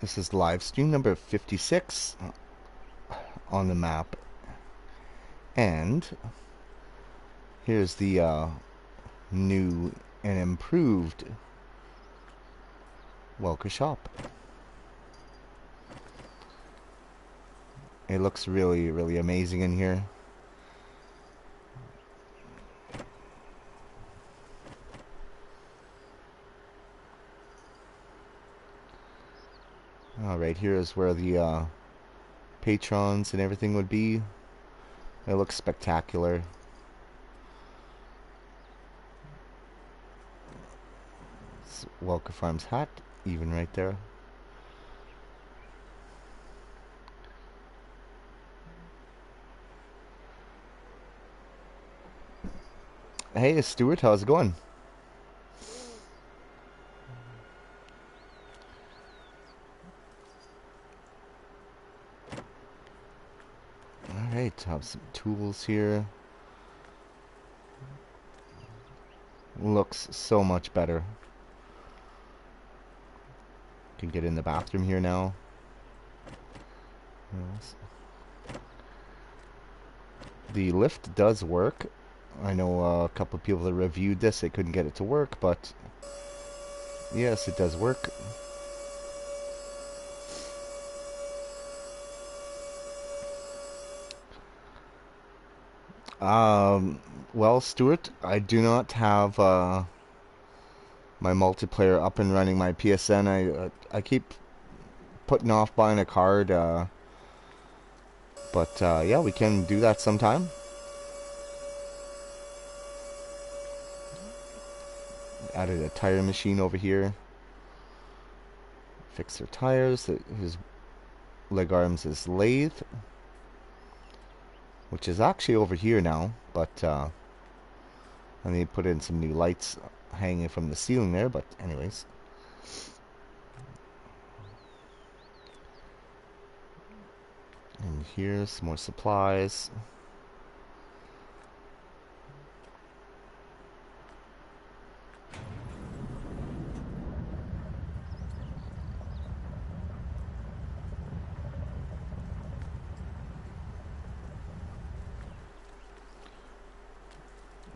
This is live stream number 56 on the map, and here's the new and improved welker shop. It looks really, really amazing in here. Right here is where the patrons and everything would be. It looks spectacular. It's Welker Farms hat, even right there. Hey, Stuart, how's it going? Alright, have some tools here. Looks so much better. Can get in the bathroom here now. Yes. The lift does work. I know a couple of people that reviewed this, they couldn't get it to work, but yes, it does work. Well, Stuart, I do not have my multiplayer up and running. My PSN, I keep putting off buying a card, but yeah, we can do that sometime. Added a tire machine over here. Fix their tires. His leg arms is lathe, which is actually over here now, but and they put in some new lights hanging from the ceiling there, but anyways. And here's some more supplies.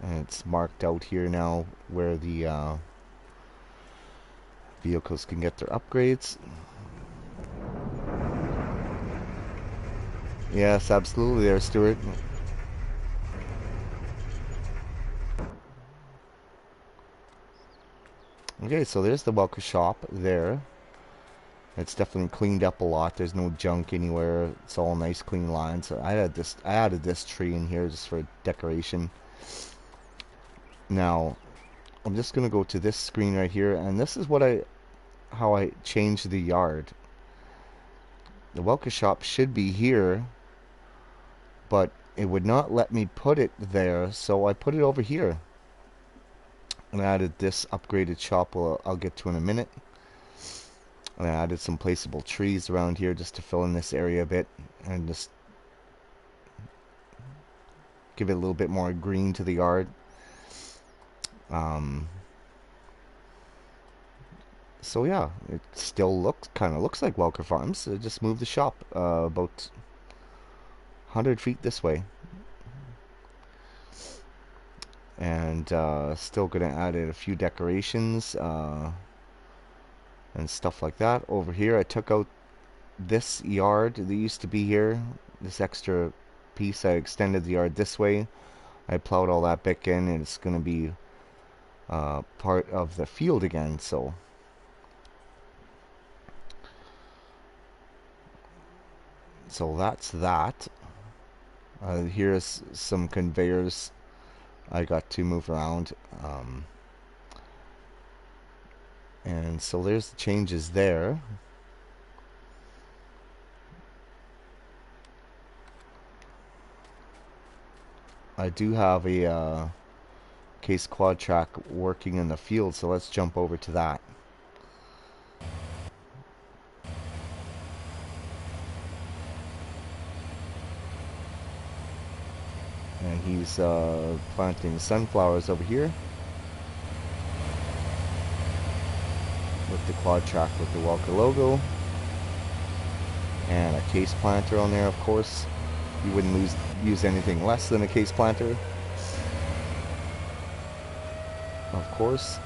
And it's marked out here now where the vehicles can get their upgrades. Yes, absolutely there, Stuart. Okay, so there's the welker shop there. It's definitely cleaned up a lot. There's no junk anywhere. It's all nice, clean lines. I added this tree in here just for decoration. Now, I'm just gonna go to this screen right here, and this is how I changed the yard. The welker shop should be here, but it would not let me put it there, so I put it over here. And I added this upgraded shop, I'll get to in a minute. And I added some placeable trees around here just to fill in this area a bit and just give it a little bit more green to the yard. So yeah, it still kind of looks like Welker Farms. I just moved the shop about 100 feet this way. And still gonna add in a few decorations and stuff like that. Over here I took out this yard that used to be here, this extra piece. I extended the yard this way. I plowed all that back in, and it's gonna be part of the field again. So that's that. Here's some conveyors I got to move around, and so there's the changes there. I do have a case quad track working in the field, so let's jump over to that. And he's planting sunflowers over here with the quad track with the Welker logo. And a case planter on there, of course. You wouldn't use anything less than a case planter, of course.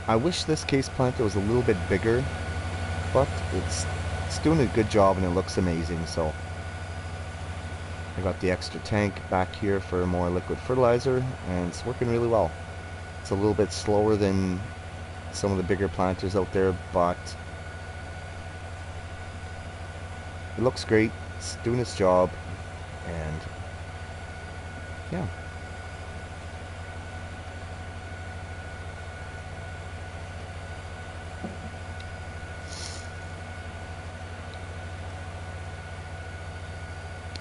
I wish this case planter was a little bit bigger, but it's doing a good job and it looks amazing. So I got the extra tank back here for more liquid fertilizer, and it's working really well. It's a little bit slower than some of the bigger planters out there, but it looks great. It's doing its job, and yeah.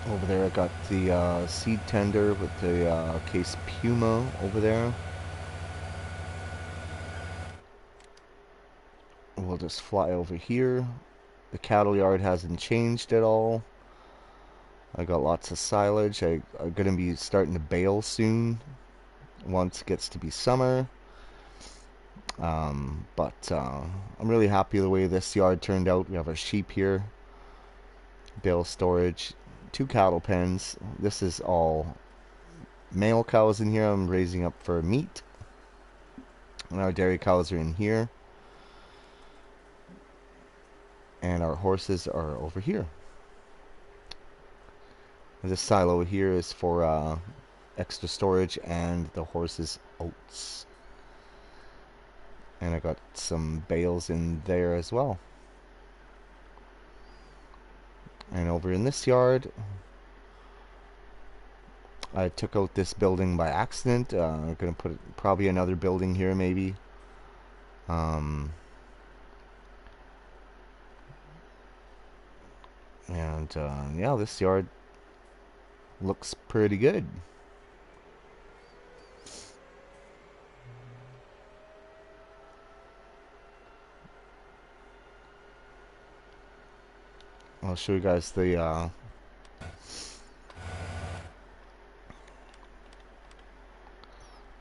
Over there I got the seed tender with the case Puma over there. We'll just fly over here. The cattle yard hasn't changed at all. I got lots of silage. I'm going to be starting to bale soon once it gets to be summer. But I'm really happy the way this yard turned out. We have our sheep here, bale storage, 2 cattle pens. This is all male cows in here I'm raising up for meat. And our dairy cows are in here. And our horses are over here. This silo here is for extra storage and the horses' oats. And I got some bales in there as well. And over in this yard, I took out this building by accident. I'm going to put probably another building here maybe. And yeah, this yard looks pretty good. I'll show you guys the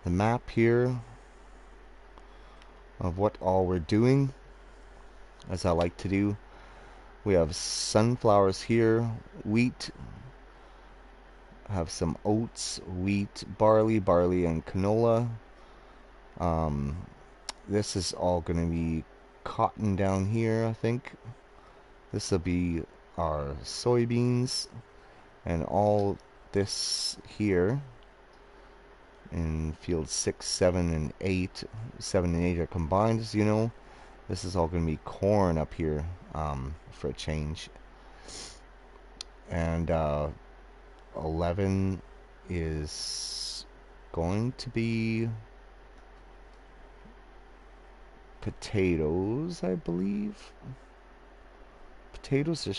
map here of what all we're doing, as I like to do. We have sunflowers here, wheat, have some oats, wheat, barley, and canola. This is all going to be cotton down here, I think. This will be our soybeans, and all this here in fields 6, 7, and 8. 7 and 8 are combined, as you know. This is all going to be corn up here for a change. And 11 is going to be potatoes, I believe. Potatoes or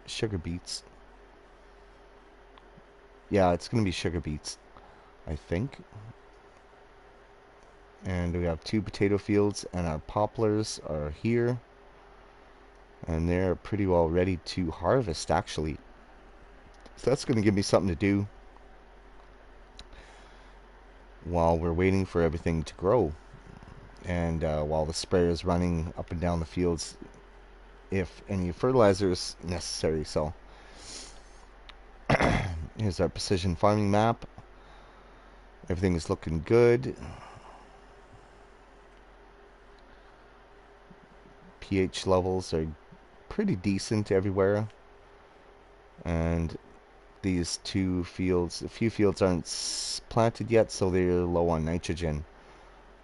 sugar beets. Yeah, it's going to be sugar beets, I think. And we have 2 potato fields, and our poplars are here. And they're pretty well ready to harvest, actually. So that's going to give me something to do while we're waiting for everything to grow. And while the sprayer is running up and down the fields, if any fertilizer is necessary. So here's our precision farming map. Everything is looking good. pH levels are pretty decent everywhere. And these 2 fields, a few fields aren't planted yet, so they're low on nitrogen,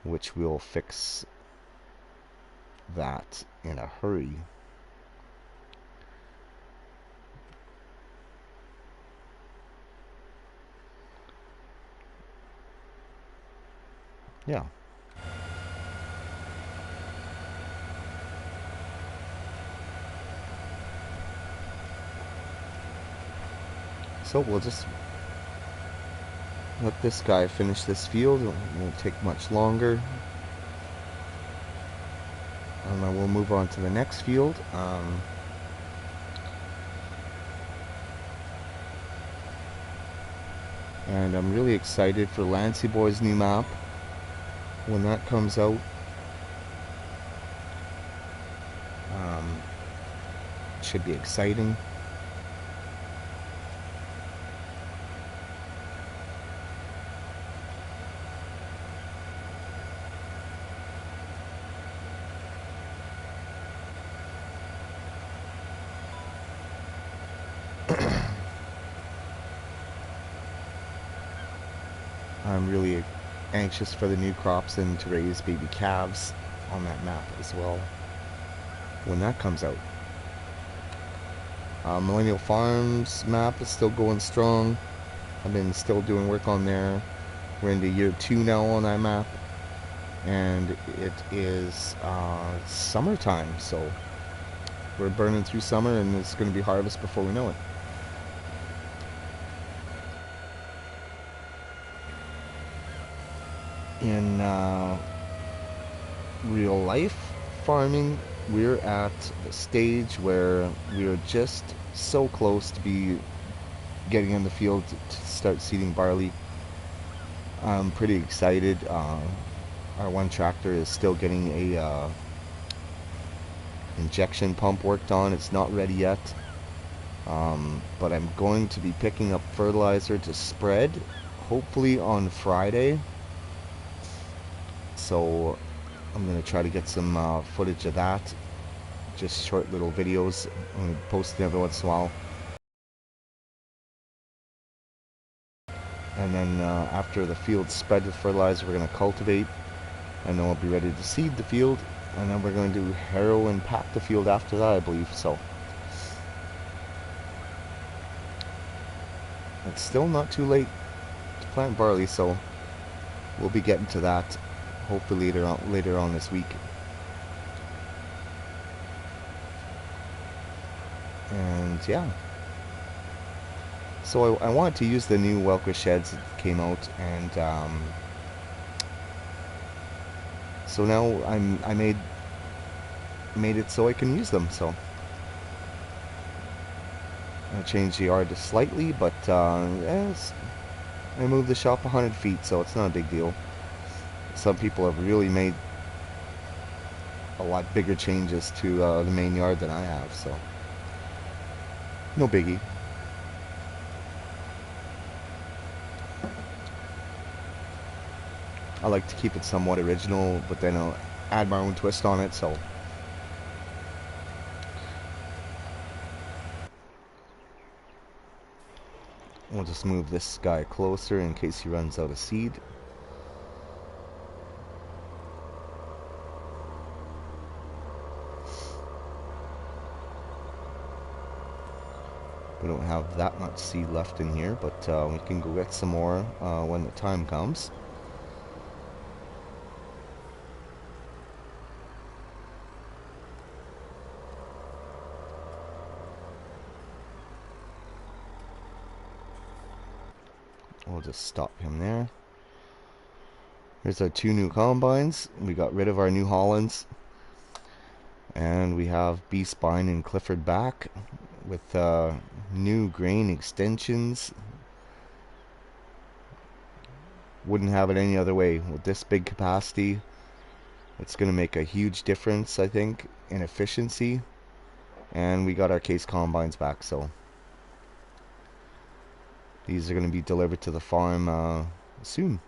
which will fix that in a hurry. Yeah. So we'll just let this guy finish this field. It won't take much longer. And then we'll move on to the next field. And I'm really excited for Lancy Boy's new map when that comes out. should be exciting. I'm really anxious for the new crops and to raise baby calves on that map as well when that comes out. Millennial Farms map is still going strong. I've been still doing work on there. We're into year 2 now on that map, and it is summertime, so we're burning through summer and it's going to be harvest before we know it. In real life farming, we're at the stage where we're just so close to be getting in the field to start seeding barley. I'm pretty excited. Our one tractor is still getting a injection pump worked on. It's not ready yet, but I'm going to be picking up fertilizer to spread hopefully on Friday, so I'm going to try to get some footage of that, just short little videos. I'm going to post them every once in a while. And then after the field's spread with fertilizer, we're going to cultivate, and then we'll be ready to seed the field, and then we're going to harrow and pack the field after that, I believe. So it's still not too late to plant barley, so we'll be getting to that hopefully later on this week. And yeah, so I wanted to use the new welker sheds that came out, and so now I made it so I can use them. So I changed the yard slightly, but I moved the shop 100 feet, so it's not a big deal. Some people have really made a lot bigger changes to the main yard than I have, so no biggie. I like to keep it somewhat original, but then I'll add my own twist on it, so we'll just move this guy closer in case he runs out of seed. We don't have that much seed left in here, but we can go get some more when the time comes. We'll just stop him there. Here's our 2 new combines. We got rid of our New Hollands, and we have Beets and Clifford back with new grain extensions. Wouldn't have it any other way. With this big capacity, it's going to make a huge difference, I think, in efficiency. And we got our case combines back, so these are going to be delivered to the farm soon.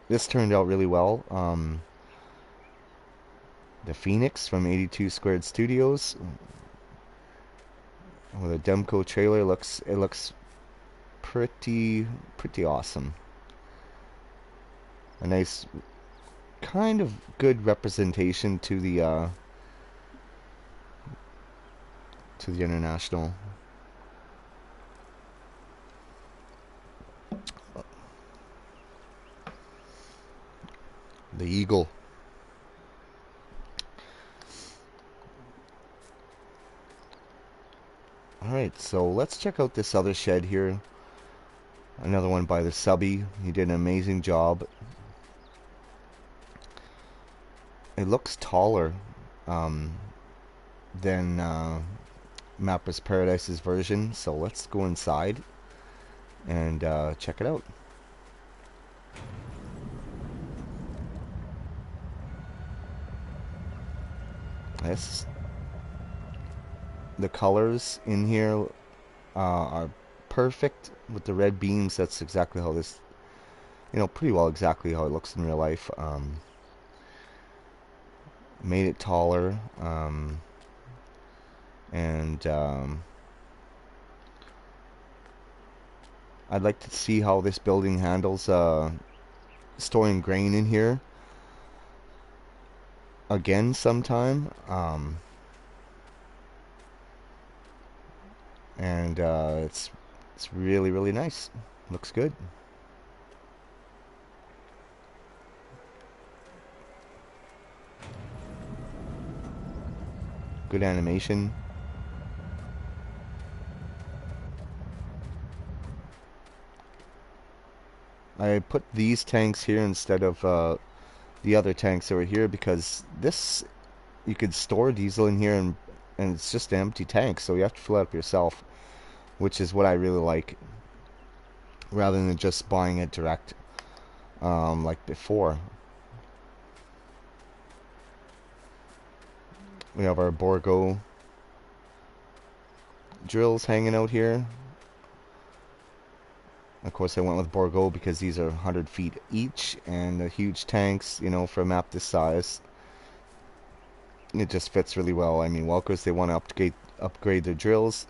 This turned out really well. The Phoenix from 82 Squared Studios with a Demco trailer looks pretty awesome. A nice kind of good representation to the international. The Eagle. Alright, so let's check out this other shed here. Another one by the subby. He did an amazing job. It looks taller than Mapper's Paradise's version, so let's go inside and check it out. this. The colors in here are perfect with the red beams. That's exactly how this, pretty well exactly how it looks in real life. Made it taller, and I'd like to see how this building handles storing grain in here again sometime. And it's really, really nice. Looks good. Good animation. I put these tanks here instead of the other tanks over here because this, you could store diesel in here, and it's just an empty tank, so you have to fill it up yourself, which is what I really like, rather than just buying it direct like before. We have our Borgo drills hanging out here. Of course, I went with Borgo because these are 100 feet each, and they're huge tanks, for a map this size. It just fits really well. I mean, welkers, they want to upgrade their drills.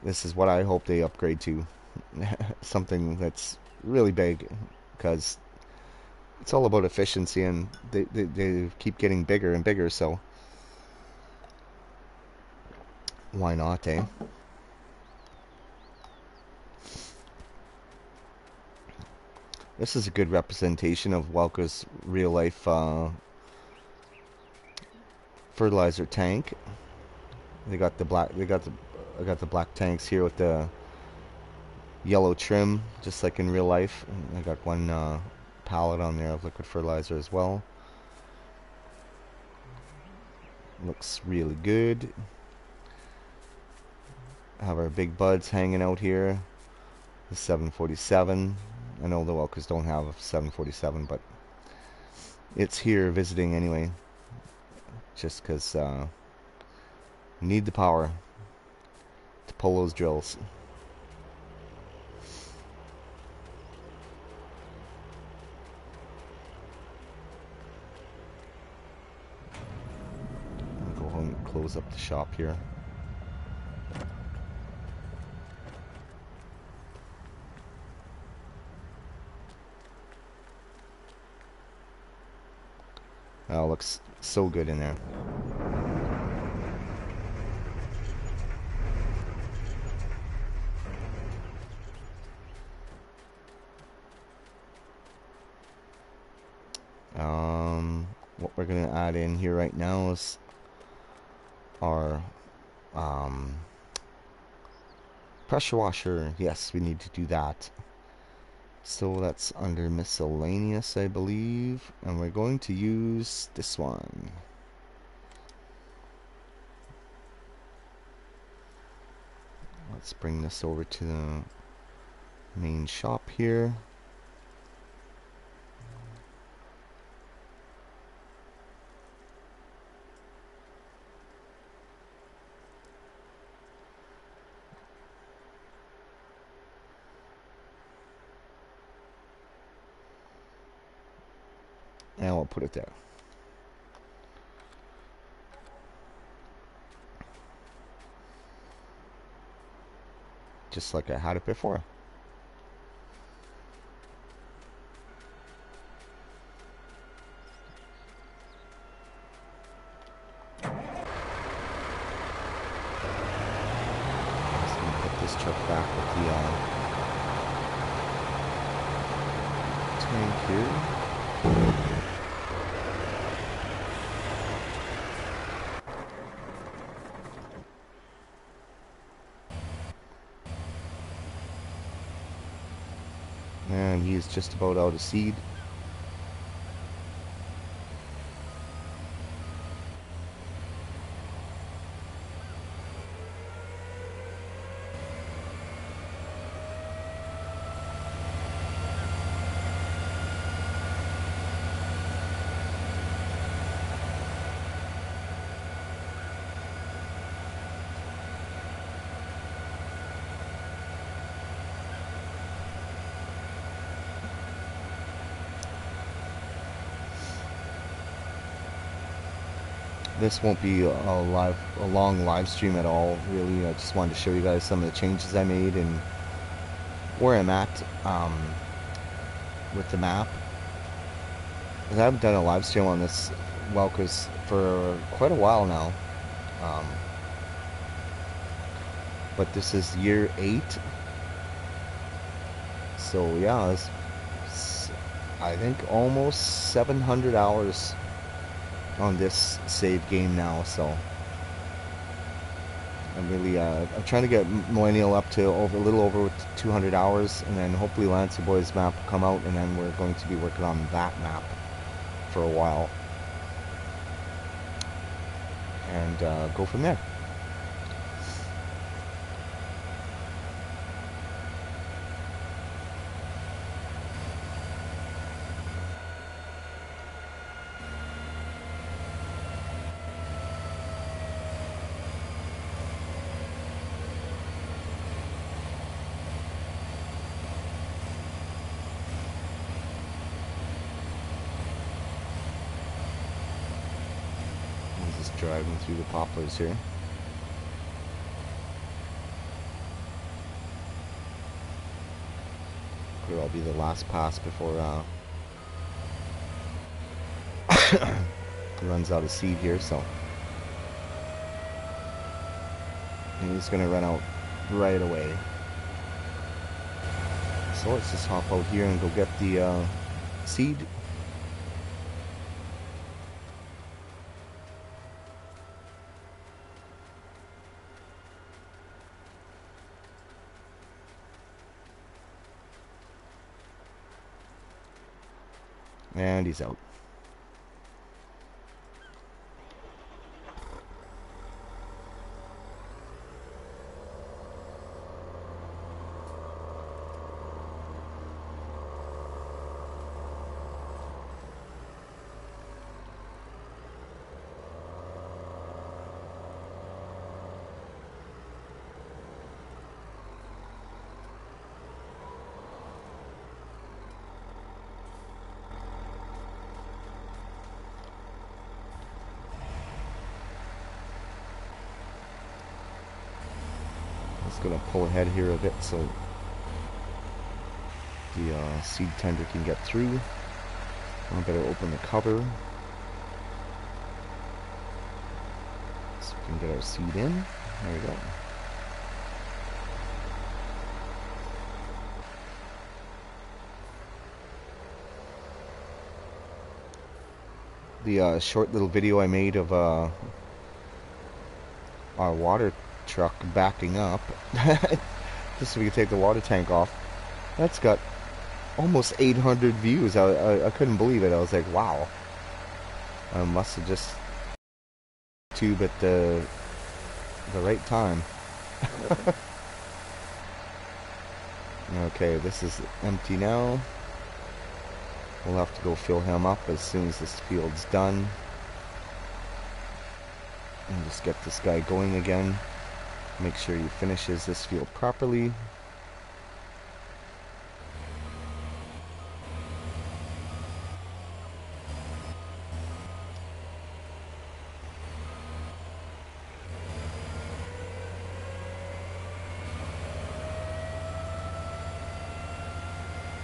This is what I hope they upgrade to. Something that's really big, because it's all about efficiency, and they keep getting bigger and bigger, so why not, eh? This is a good representation of Welker's real life fertilizer tank. I got the black tanks here with the yellow trim, just like in real life. I got one pallet on there of liquid fertilizer as well. Looks really good. Have our big buds hanging out here. The 747. I know the Welkers don't have a 747, but it's here visiting anyway. Just because need the power to pull those drills. I'll go home and close up the shop here. Oh, looks so good in there. What we're gonna add in here right now is our pressure washer. Yes, we need to do that. So that's under miscellaneous, I believe, and we're going to use this one. Let's bring this over to the main shop here. And we'll put it there. Just like I had it before. I'm just gonna put this truck back with the tank here. And he is just about out of seed. This won't be a long live stream at all, really. I just wanted to show you guys some of the changes I made and where I'm at with the map. I haven't done a live stream on this welkers for quite a while now. Um, but this is year 8. So yeah, it's, I think almost 700 hours on this save game now. So I'm really I'm trying to get Millennial up to a little over 200 hours, and then hopefully Lancy Boy's map will come out, and then we're going to be working on that map for a while and go from there. I'm just driving through the poplars here. Could all be the last pass before runs out of seed here, so and he's gonna run out right away. So let's just hop out here and go get the seed. And he's out. Just gonna pull ahead here a bit so the seed tender can get through. I better open the cover so we can get our seed in. There we go. The short little video I made of our water truck backing up just so we can take the water tank off, that's got almost 800 views. I couldn't believe it. I was like, wow. I must have just tube at the right time. Okay, this is empty now. We'll have to go fill him up as soon as this field's done. And just get this guy going again. Make sure he finishes this field properly.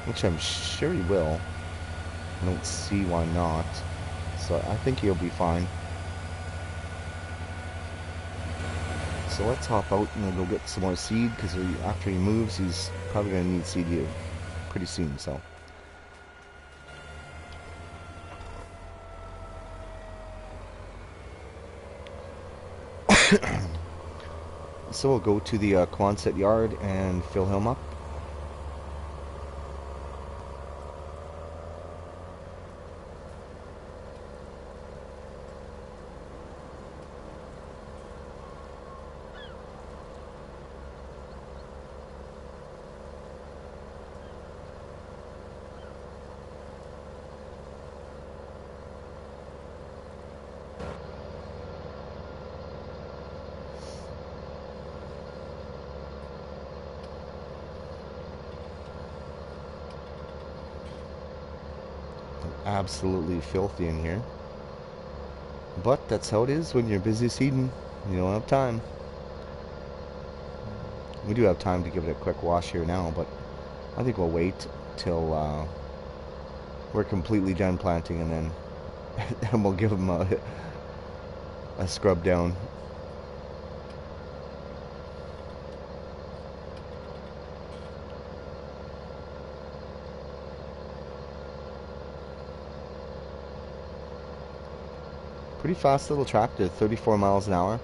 Which I'm sure he will. I don't see why not. So I think he'll be fine. So let's hop out and we'll go get some more seed, because after he moves, he's probably going to need seed here pretty soon. So so we'll go to the Quonset yard and fill him up. Absolutely filthy in here. But that's how it is when you're busy seeding. You don't have time. We do have time to give it a quick wash here now, but I think we'll wait till we're completely done planting, and then and we'll give them a scrub down. Pretty fast little tractor, 34 miles an hour.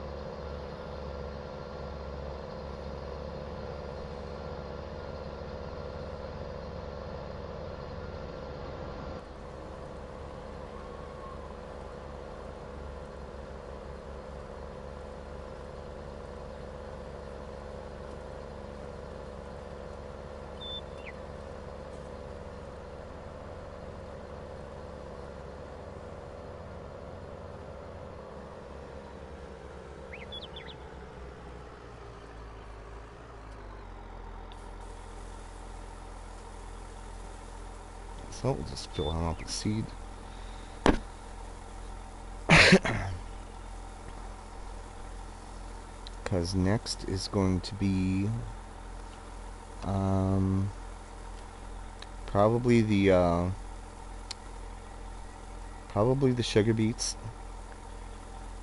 So we'll just fill him up with seed. Because next is going to be probably the sugar beets.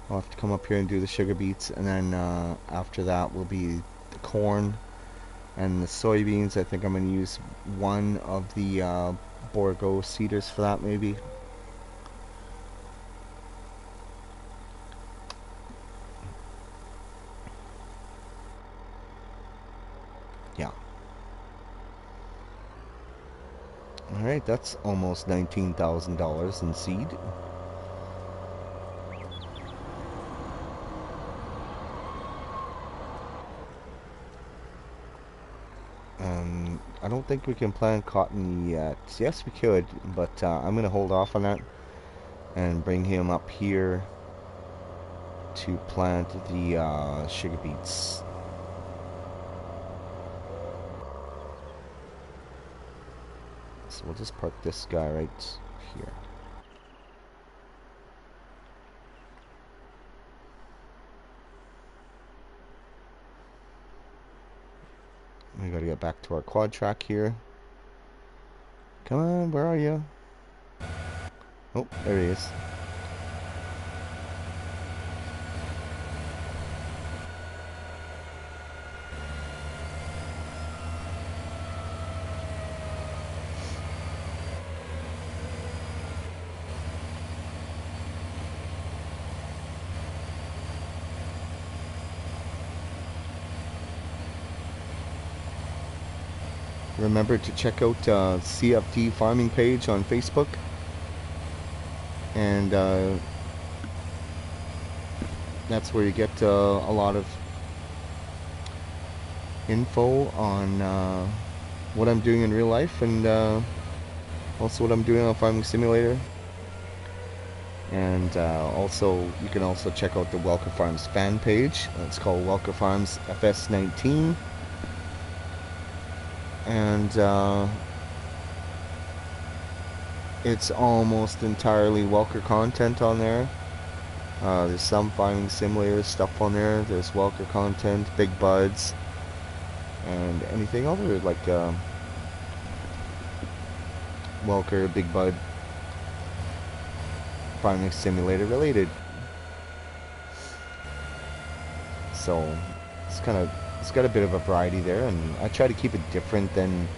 I'll have to come up here and do the sugar beets, and then after that will be the corn and the soybeans. I think I'm going to use one of the Borgo seeders for that, maybe. Yeah. Alright, that's almost $19,000 in seed. I don't think we can plant cotton yet. Yes, we could, but I'm going to hold off on that and bring him up here to plant the sugar beets. So we'll just park this guy right here. We gotta get back to our quad track here. Come on, where are you? Oh, there he is. Remember to check out CFT Farming page on Facebook, and that's where you get a lot of info on what I'm doing in real life, and also what I'm doing on Farming Simulator. And also, you can also check out the Welker Farms fan page. It's called Welker Farms FS19. And it's almost entirely Welker content on there. There's some Farming Simulator stuff on there. There's Welker content, Big Buds, and anything other like Welker, Big Bud, Farming Simulator related. So it's got a bit of a variety there, and I try to keep it different than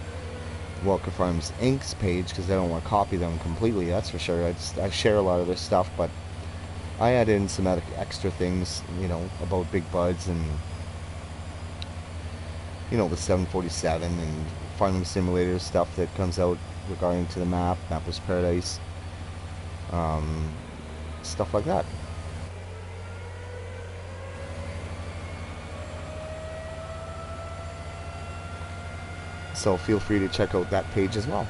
Welker Farms Inc.'s page because I don't want to copy them completely, that's for sure. I share a lot of their stuff, but I add in some extra things, you know, about Big Buds and, you know, the 747 and Farming Simulator stuff that comes out regarding to the Mapless Paradise, stuff like that. So feel free to check out that page as well.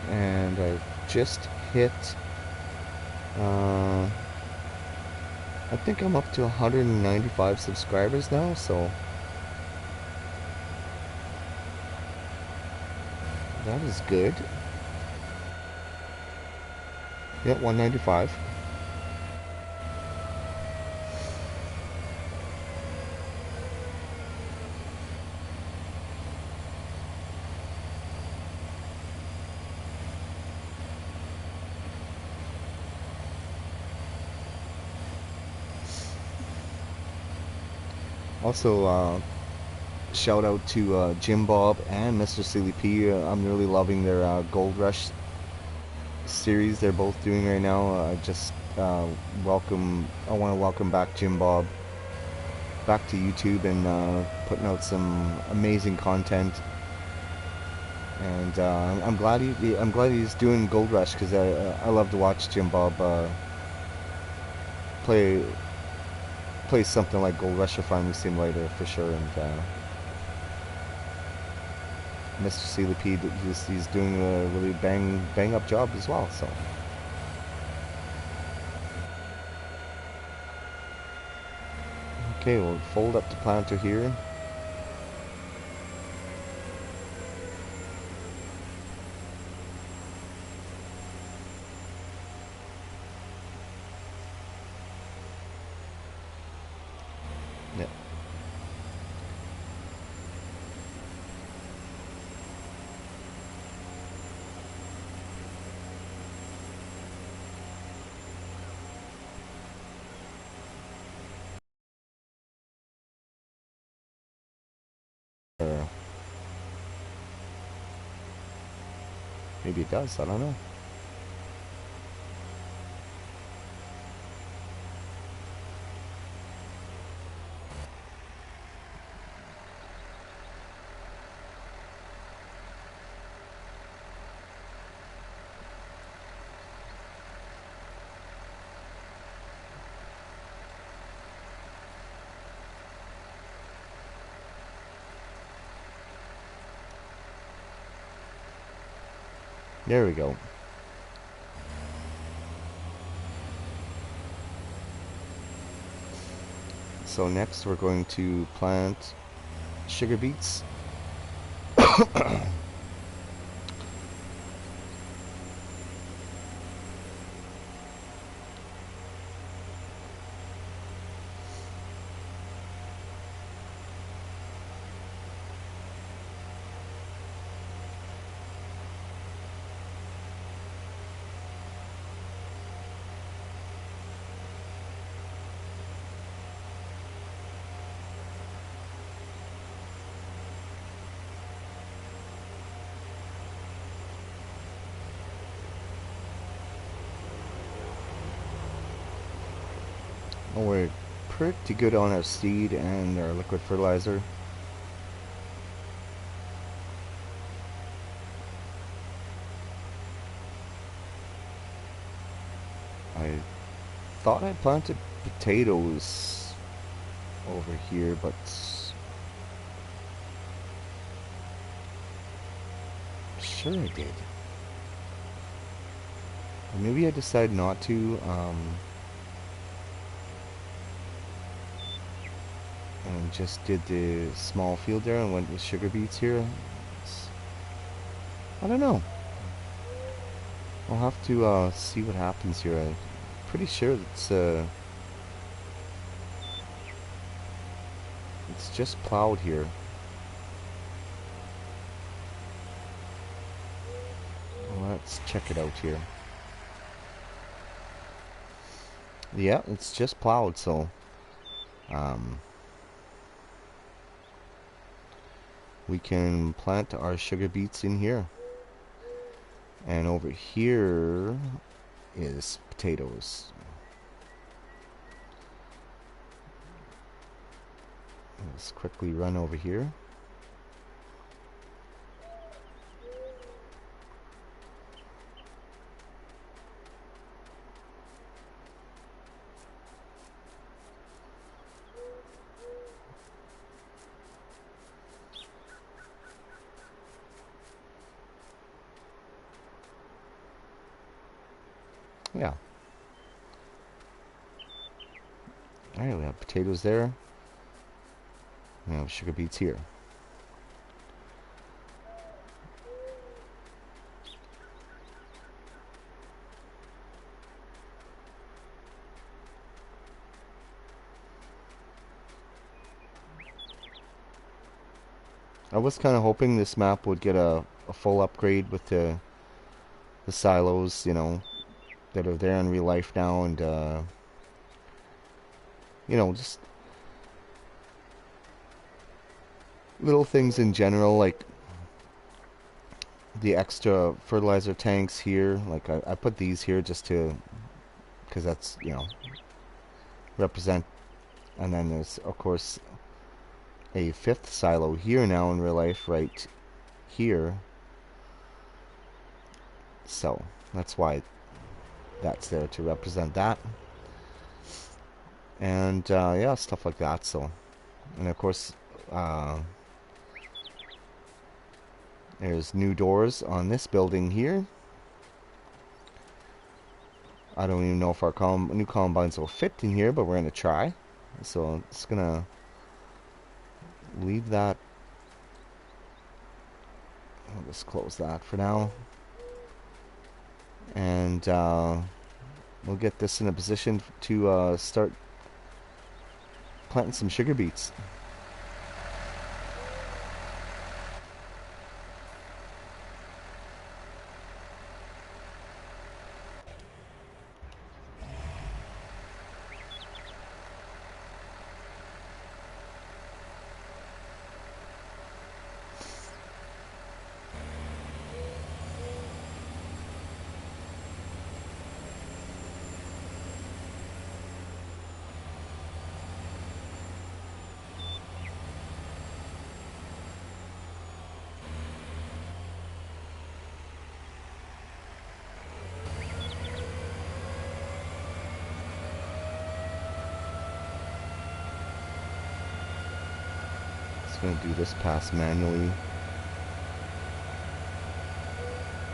And I've just hit, I think I'm up to 195 subscribers now, so That is good. Yep, 195. Also, shout out to Jim Bob and Mr. Silly P. I'm really loving their Gold Rush series they're both doing right now. I want to welcome back Jim Bob back to YouTube and putting out some amazing content. And I'm glad he's doing Gold Rush because I love to watch Jim Bob play play something like Gold Rush or Farming Simulator for sure. And Mr. CLP, he's doing a really bang up job as well. So okay, we'll fold up the planter here. Yeah. Maybe it does. I don't know. There we go. So next we're going to plant sugar beets. Oh, we're pretty good on our seed and our liquid fertilizer. I thought I planted potatoes over here, but sure I did. Or maybe I decided not to, and just did the small field there and went with sugar beets here. I don't know. I'll have to see what happens here. I'm pretty sure it's just plowed here. Let's check it out here. Yeah, it's just plowed, so we can plant our sugar beets in here. And over here is potatoes. Let's quickly run over here. Yeah. Alright, we have potatoes there. We have sugar beets here. I was kind of hoping this map would get a full upgrade with the silos, you know, that are there in real life now, and you know, just little things in general, like the extra fertilizer tanks here. Like I put these here just to, because that's, you know, represent. And then there's of course a fifth silo here now in real life, right here. So that's why that's there, to represent that. And yeah, stuff like that. So, and of course, there's new doors on this building here. I don't even know if our new Columbines will fit in here, but we're going to try. So it's going to leave that. I'll just close that for now. And we'll get this in a position to start planting some sugar beets. Going to do this pass manually,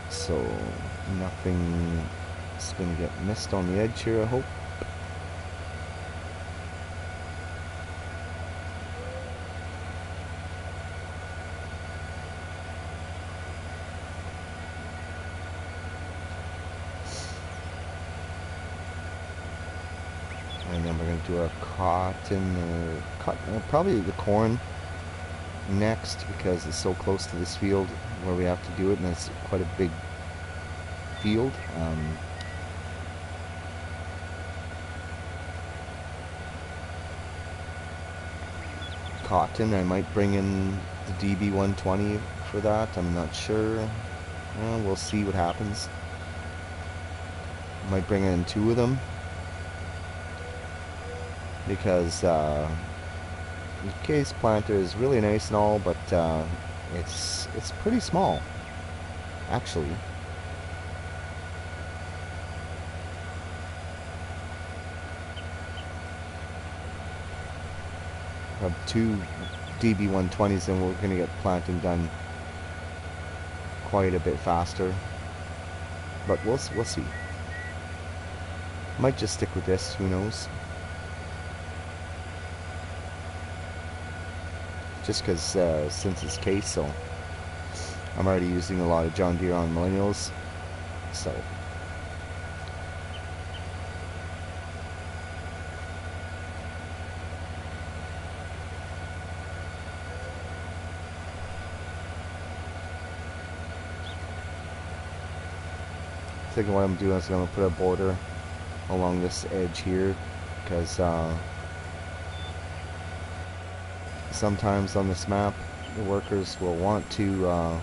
so nothing is going to get missed on the edge here, I hope. And then we're going to do our cotton, probably the corn next, because it's so close to this field where we have to do it, and it's quite a big field. Cotton, I might bring in the DB120 for that. I'm not sure. Well, we'll see what happens. Might bring in 2 of them, because the case planter is really nice and all, but it's pretty small, actually. Have 2 DB120s, and we're going to get planting done quite a bit faster. But we'll see. Might just stick with this. Who knows? Just because since it's case, so I'm already using a lot of John Deere on millennials, so I think what I'm doing is I'm going to put a border along this edge here, because sometimes on this map the workers will want to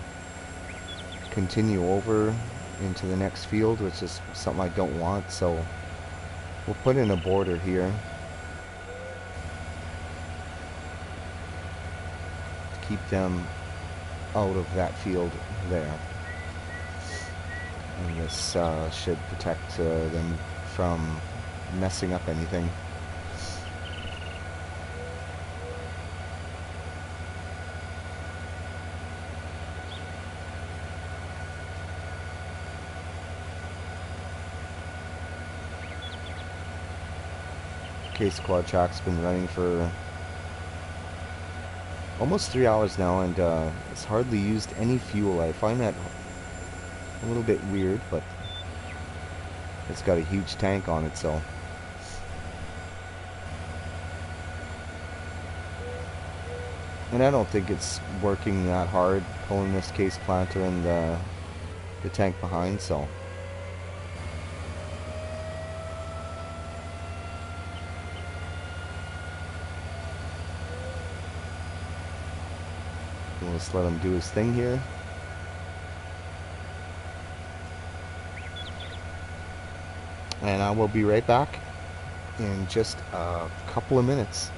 continue over into the next field, which is something I don't want, so we'll put in a border here to keep them out of that field there, and this should protect them from messing up anything. Case quad track's been running for almost 3 hours now, and it's hardly used any fuel. I find that a little bit weird, but it's got a huge tank on it, so And I don't think it's working that hard pulling this case planter and the tank behind, so we'll just let him do his thing here. And I will be right back in just a couple of minutes.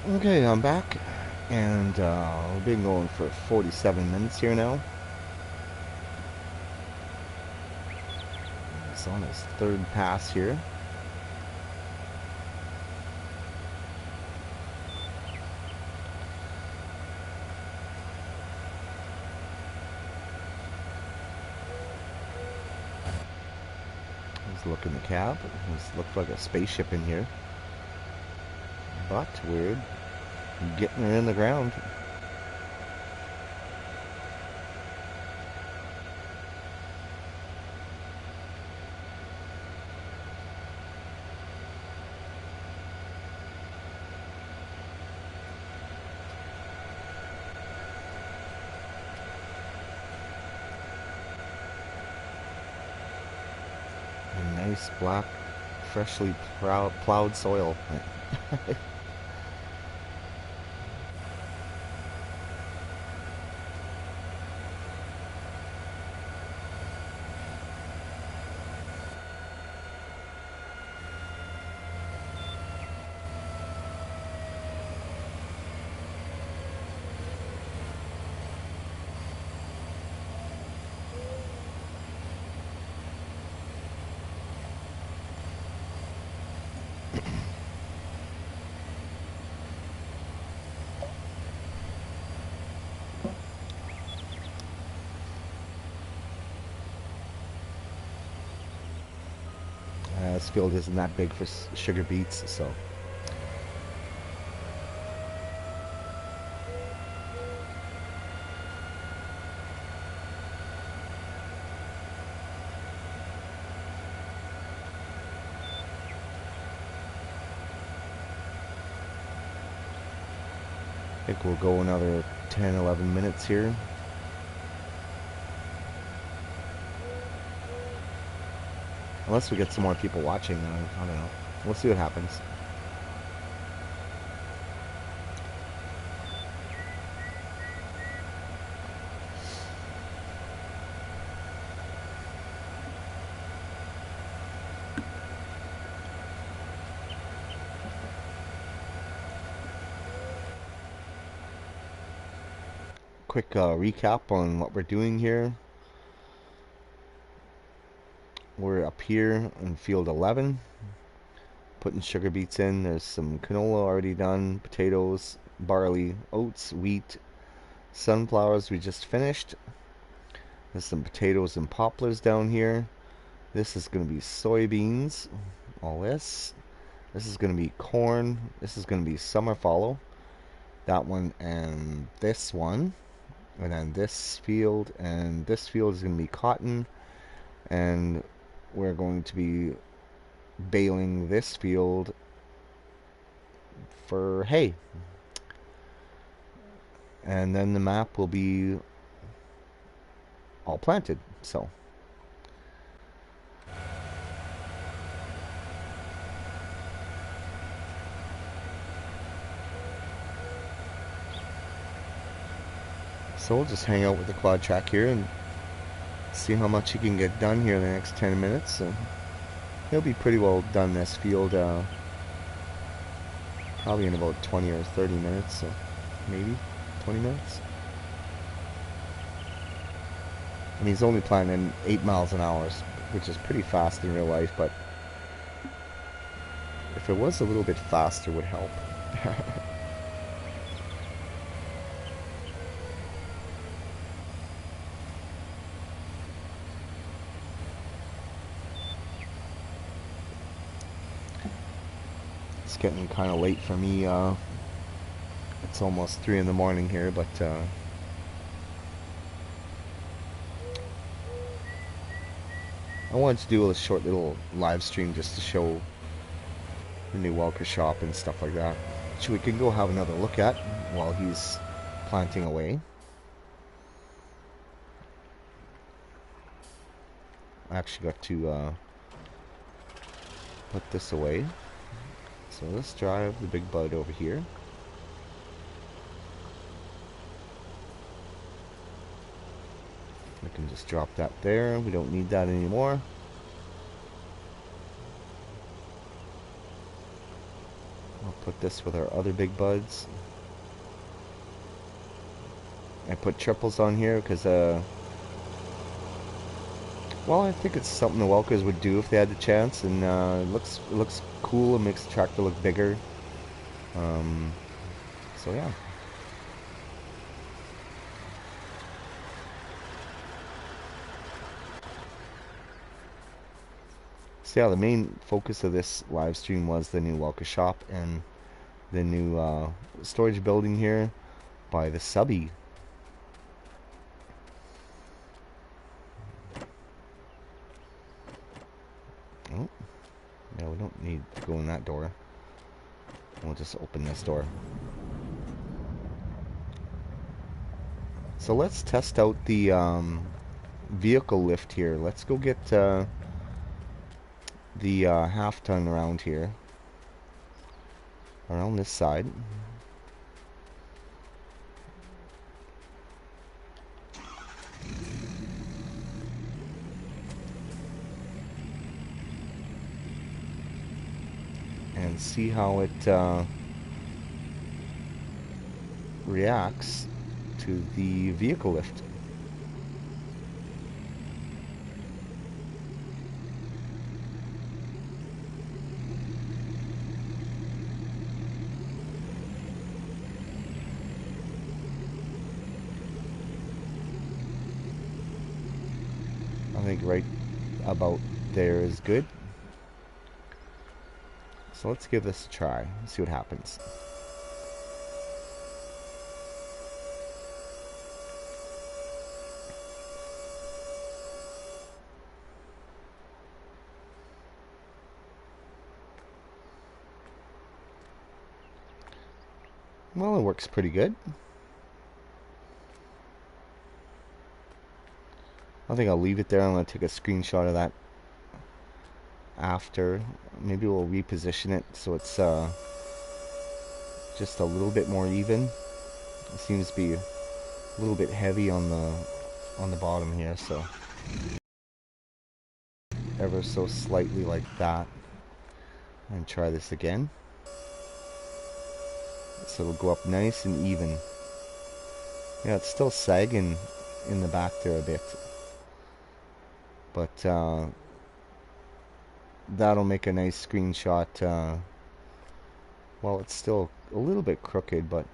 Okay, I'm back, and we've been going for 47 minutes here now. He's on his third pass here. Let's look in the cab. This looks like a spaceship in here, but we're getting her in the ground. A nice black, freshly plowed soil. This field isn't that big for sugar beets, so I think we'll go another 10, 11 minutes here. Unless we get some more people watching, I don't know. We'll see what happens. Quick recap on what we're doing here. We're up here in field 11, putting sugar beets in. There's some canola already done, potatoes, barley, oats, wheat, sunflowers we just finished. There's some potatoes and poplars down here. This is going to be soybeans, all this. This is going to be corn. This is going to be summer fallow. That one and this one. And then this field and this field is going to be cotton. And we're going to be baling this field for hay. And then the map will be all planted. So we'll just hang out with the quad track here and see how much he can get done here in the next 10 minutes. So he'll be pretty well done this field probably in about 20 or 30 minutes, so maybe 20 minutes. And he's only planting 8 miles an hour, which is pretty fast in real life, but if it was a little bit faster would help. It's getting kind of late for me. It's almost 3 in the morning here, but I wanted to do a short little live stream just to show the new welker shop and stuff like that, which we can go have another look at while he's planting away. I actually got to put this away. So let's drive the big bud over here. I can just drop that there. We don't need that anymore. I'll Put this with our other big buds. I put triples on here because, well, I think it's something the welkers would do if they had the chance, and it looks cool. It makes the tractor look bigger. Um, so yeah. So yeah, the main focus of this live stream was the new welker shop and the new storage building here by the subby. Oh, yeah, we don't need to go in that door. We'll just open this door. So let's test out the vehicle lift here. Let's go get the half ton around here. Around this side. And see how it reacts to the vehicle lift. I think right about there is good. So let's give this a try, see what happens. Well, it works pretty good. I think I'll leave it there. I'm going to take a screenshot of that after. Maybe we'll reposition it so it's just a little bit more even. It seems to be a little bit heavy on the bottom here, so ever so slightly like that. And try this again. So it'll go up nice and even. Yeah, it's still sagging in the back there a bit. But that'll make a nice screenshot. Well, it's still a little bit crooked, but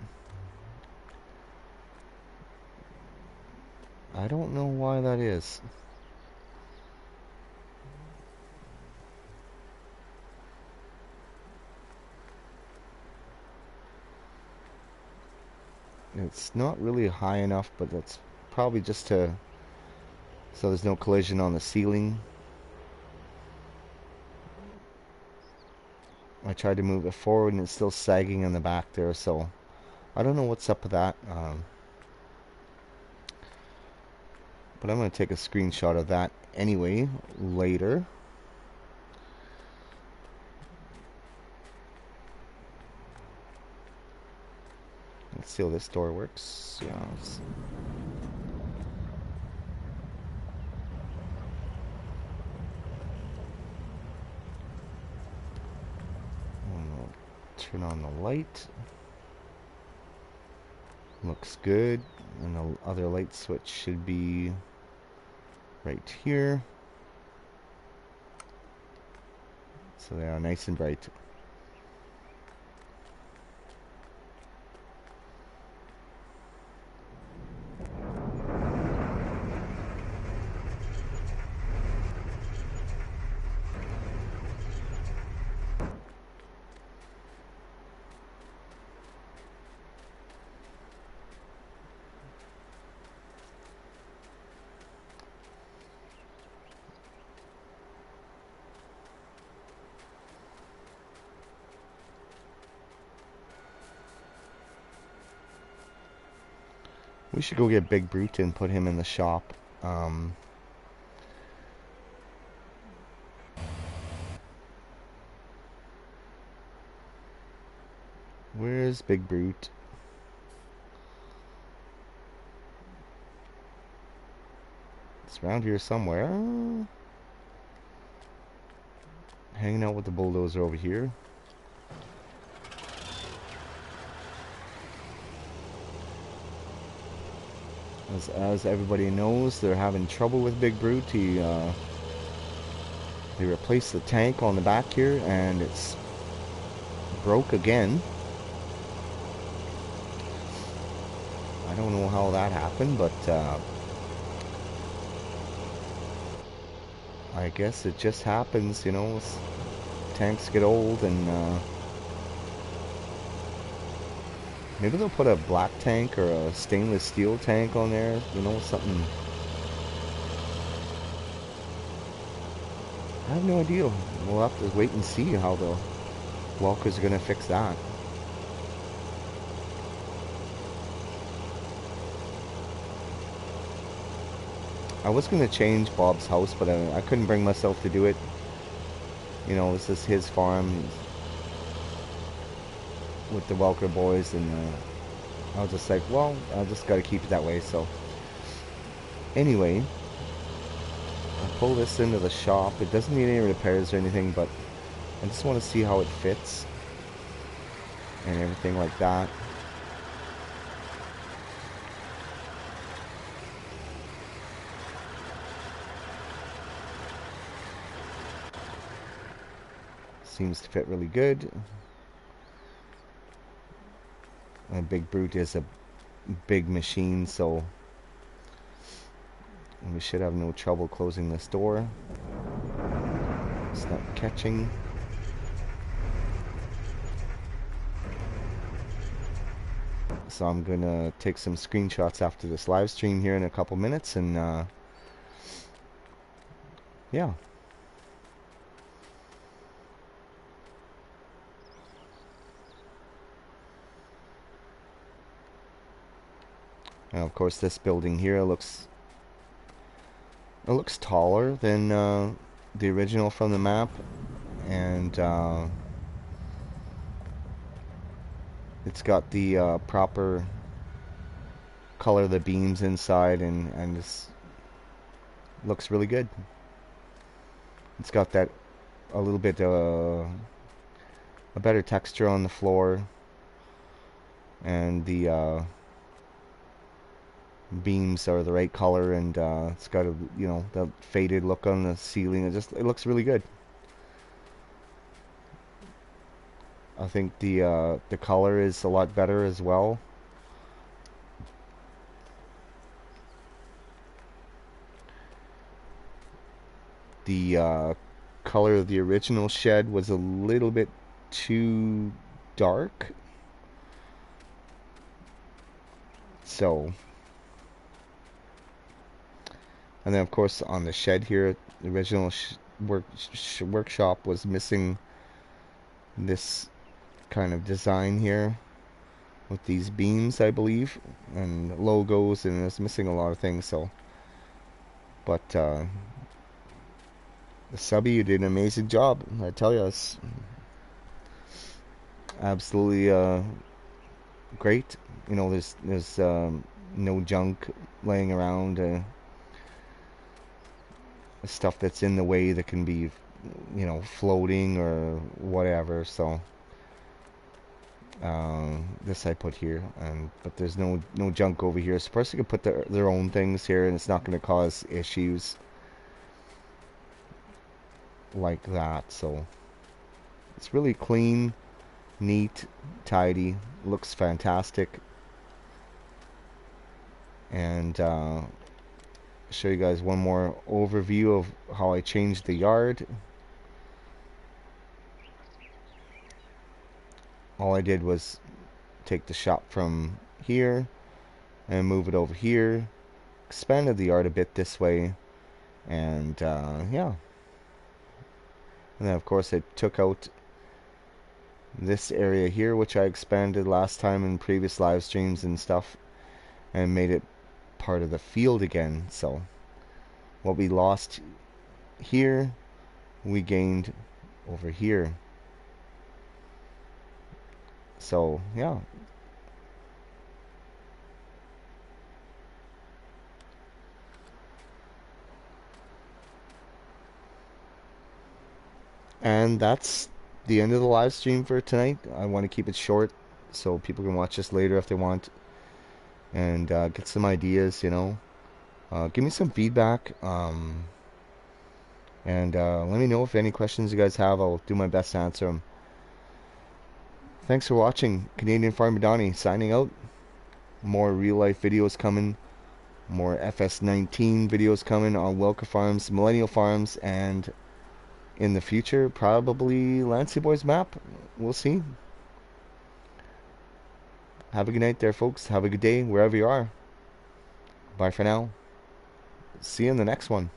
I don't know why that is. It's not really high enough, but that's probably just to so there's no collision on the ceiling. I tried to move it forward and it's still sagging in the back there, so I don't know what's up with that. But I'm going to take a screenshot of that anyway later. Let's see how this door works. Yeah. Turn on the light. Looks good. And the other light switch should be right here. So they are nice and bright. We should go get Big Brute and put him in the shop. Where's Big Brute? It's around here somewhere. Hanging out with the bulldozer over here. As everybody knows, they're having trouble with Big Brute. They replaced the tank on the back here, and it's broke again. I don't know how that happened, but I guess it just happens, you know. Tanks get old, and maybe they'll put a black tank or a stainless steel tank on there, you know, something. I have no idea. We'll have to wait and see how the welkers are going to fix that. I was going to change Bob's house, but I couldn't bring myself to do it. You know, this is his farm with the Welker boys, and I was just like, well, I just got to keep it that way. So, anyway, I pull this into the shop. It doesn't need any repairs or anything, but I just want to see how it fits and everything like that. Seems to fit really good. My Big Brute is a big machine, so we should have no trouble closing this door. It's not catching. So I'm gonna take some screenshots after this live stream here in a couple minutes, and yeah. And of course, this building here looks taller than the original from the map, and it's got the proper color of the beams inside, and this looks really good. It's got that a little bit a better texture on the floor, and the beams are the right color, and it's got a, you know, the faded look on the ceiling. It looks really good. I think the color is a lot better as well. The color of the original shed was a little bit too dark, so. And then of course on the shed here, the original workshop was missing this kind of design here with these beams, I believe, and logos, and it's missing a lot of things. So, but the subby, you did an amazing job. I tell you, it's absolutely great. You know, there's no junk laying around, stuff that's in the way that can be, you know, floating or whatever. So this I put here, but there's no junk over here. So a person can put their own things here, and it's not going to cause issues like that. So it's really clean, neat, tidy, looks fantastic. And show you guys one more overview of how I changed the yard. All I did was take the shop from here and move it over here, expanded the yard a bit this way, and yeah. And then of course I took out this area here, which I expanded last time in previous live streams and stuff, and made it part of the field again. So what we lost here, we gained over here. So yeah. And that's the end of the live stream for tonight. I want to keep it short so people can watch this later if they want. and get some ideas, you know. Give me some feedback, and let me know if any questions you guys have. I'll do my best to answer them. Thanks for watching. Canadian Farmer Donnie signing out. More real life videos coming. More FS19 videos coming on Welker Farms, Millennial Farms, and in the future, probably Lancy Boy's map. We'll see. Have a good night there, folks. Have a good day wherever you are. Bye for now. See you in the next one.